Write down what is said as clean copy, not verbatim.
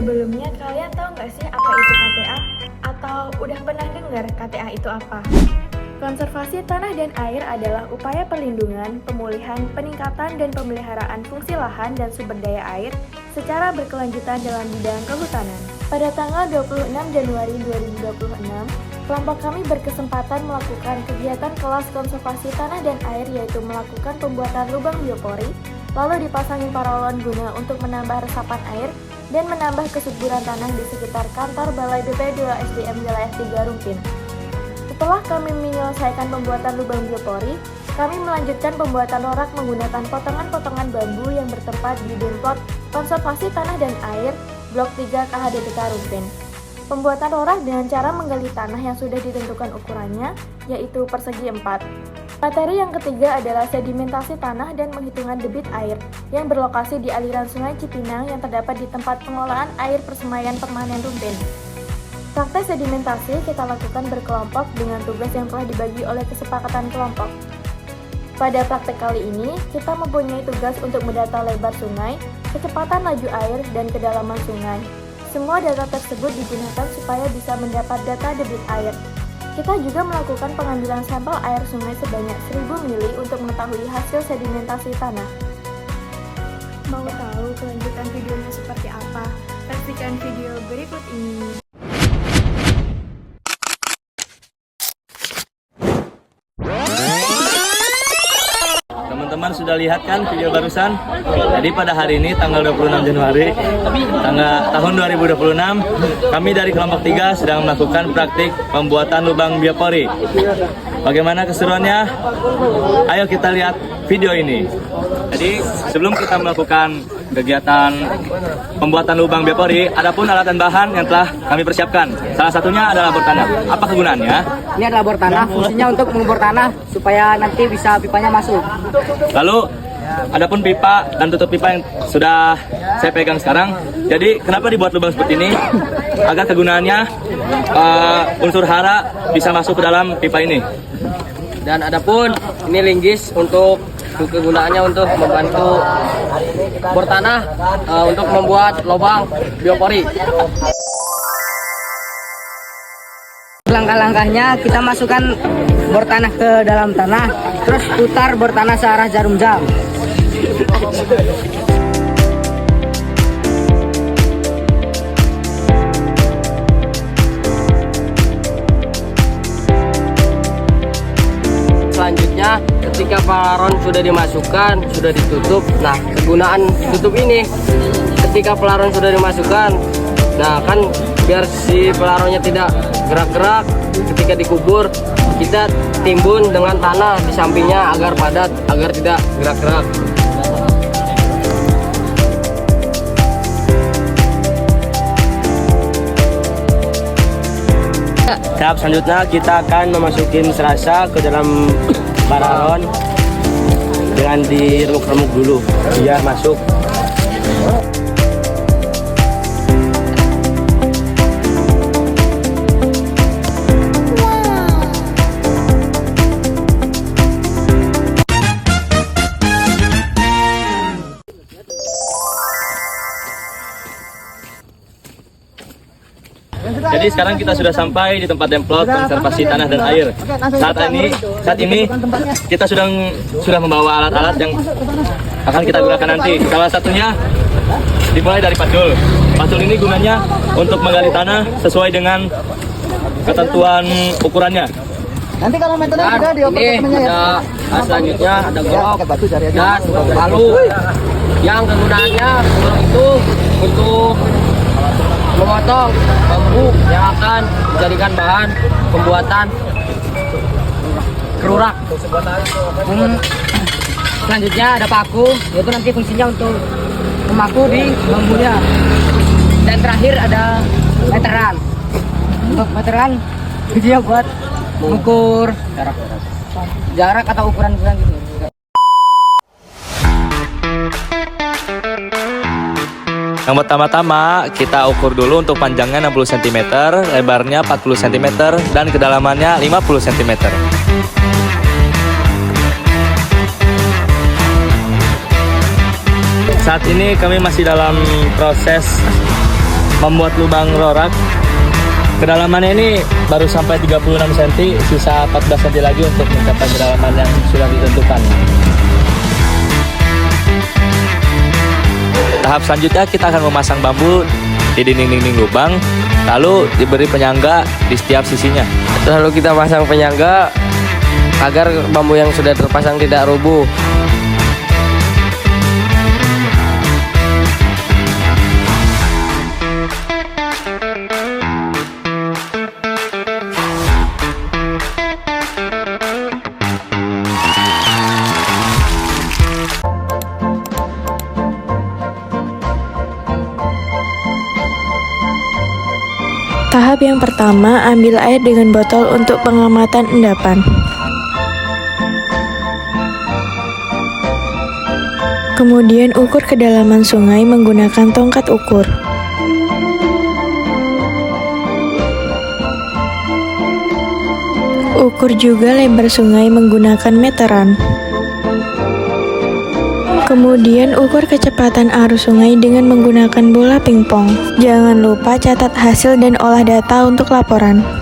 Sebelumnya kalian tahu nggak sih apa itu KTA? Atau udah pernah dengar KTA itu apa? Konservasi tanah dan air adalah upaya perlindungan, pemulihan, peningkatan, dan pemeliharaan fungsi lahan dan sumber daya air secara berkelanjutan dalam bidang kehutanan. Pada tanggal 26 Januari 2026, kelompok kami berkesempatan melakukan kegiatan kelas konservasi tanah dan air, yaitu melakukan pembuatan lubang biopori, lalu dipasangi paralon guna untuk menambah resapan air dan menambah kesuburan tanah di sekitar kantor Balai BP 2 SDM Wilayah 3 Rumpin. Setelah kami menyelesaikan pembuatan lubang biopori, kami melanjutkan pembuatan rorak menggunakan potongan-potongan bambu yang bertempat di Dimplot Konservasi Tanah dan Air Blok 3 KHDPK Rumpin. Pembuatan rorak dengan cara menggali tanah yang sudah ditentukan ukurannya, yaitu persegi 4. Materi yang ketiga adalah sedimentasi tanah dan penghitungan debit air yang berlokasi di aliran Sungai Cipinang yang terdapat di tempat pengolahan air persemaian permanen Rumpin. Praktek sedimentasi kita lakukan berkelompok dengan tugas yang telah dibagi oleh kesepakatan kelompok. Pada praktek kali ini, kita mempunyai tugas untuk mendata lebar sungai, kecepatan laju air, dan kedalaman sungai. Semua data tersebut digunakan supaya bisa mendapat data debit air. Kita juga melakukan pengambilan sampel air sungai sebanyak 1000 mili untuk mengetahui hasil sedimentasi tanah. Mau tahu kelanjutan videonya seperti apa? Saksikan video berikut ini. Teman-teman sudah lihat kan video barusan? Jadi pada hari ini tanggal 26 Januari tahun 2026, kami dari kelompok 3 sedang melakukan praktik pembuatan lubang biopori. Bagaimana keseruannya? Ayo kita lihat video ini. Jadi sebelum kita melakukan kegiatan pembuatan lubang biopori, adapun alat dan bahan yang telah kami persiapkan. Salah satunya adalah bor tanah. Apa kegunaannya? Ini adalah bor tanah, fungsinya untuk mengebor tanah supaya nanti bisa pipanya masuk. Lalu adapun pipa dan tutup pipa yang sudah saya pegang sekarang. Jadi kenapa dibuat lubang seperti ini? Agar kegunaannya unsur hara bisa masuk ke dalam pipa ini. Dan adapun ini linggis untuk kegunaannya untuk membantu bor tanah untuk membuat lubang biopori. Langkah-langkahnya kita masukkan bor tanah ke dalam tanah, terus putar bor tanah searah jarum jam. Selanjutnya ketika pelaron sudah dimasukkan, sudah ditutup. Nah, kegunaan tutup ini ketika pelaron sudah dimasukkan, nah kan biar si pelaronnya tidak gerak-gerak, ketika dikubur kita timbun dengan tanah di sampingnya agar padat, agar tidak gerak-gerak. Tahap selanjutnya kita akan memasukin serasa ke dalam pelaron dengan diremuk-remuk dulu biar masuk. Jadi sekarang kita sudah sampai di tempat Dimplot Konservasi Tanah dan Air. Saat ini kita sudah membawa alat-alat yang akan kita gunakan nanti. Salah satunya dimulai dari padul. Padul ini gunanya untuk menggali tanah sesuai dengan ketentuan ukurannya. Nanti kalau meternya sudah dioper temennya ya. Selanjutnya ada golok dan palu yang kegunaannya itu untuk memotong bambu yang akan dijadikan bahan pembuatan kerurak. Selanjutnya ada paku, yaitu nanti fungsinya untuk memaku di bambunya. Dan terakhir ada meteran. Untuk meteran dia buat mengukur jarak atau ukuran-ukuran gitu. Yang pertama-tama kita ukur dulu untuk panjangnya 60 cm, lebarnya 40 cm, dan kedalamannya 50 cm. Saat ini kami masih dalam proses membuat lubang rorak. Kedalamannya ini baru sampai 36 cm, sisa 14 cm lagi untuk mencapai kedalaman yang sudah ditentukan. Tahap selanjutnya kita akan memasang bambu di dinding-dinding lubang, lalu diberi penyangga di setiap sisinya. Lalu kita pasang penyangga agar bambu yang sudah terpasang tidak rubuh. Tahap yang pertama, ambil air dengan botol untuk pengamatan endapan. Kemudian ukur kedalaman sungai menggunakan tongkat ukur. Ukur juga lebar sungai menggunakan meteran. Kemudian ukur kecepatan arus sungai dengan menggunakan bola pingpong. Jangan lupa catat hasil dan olah data untuk laporan.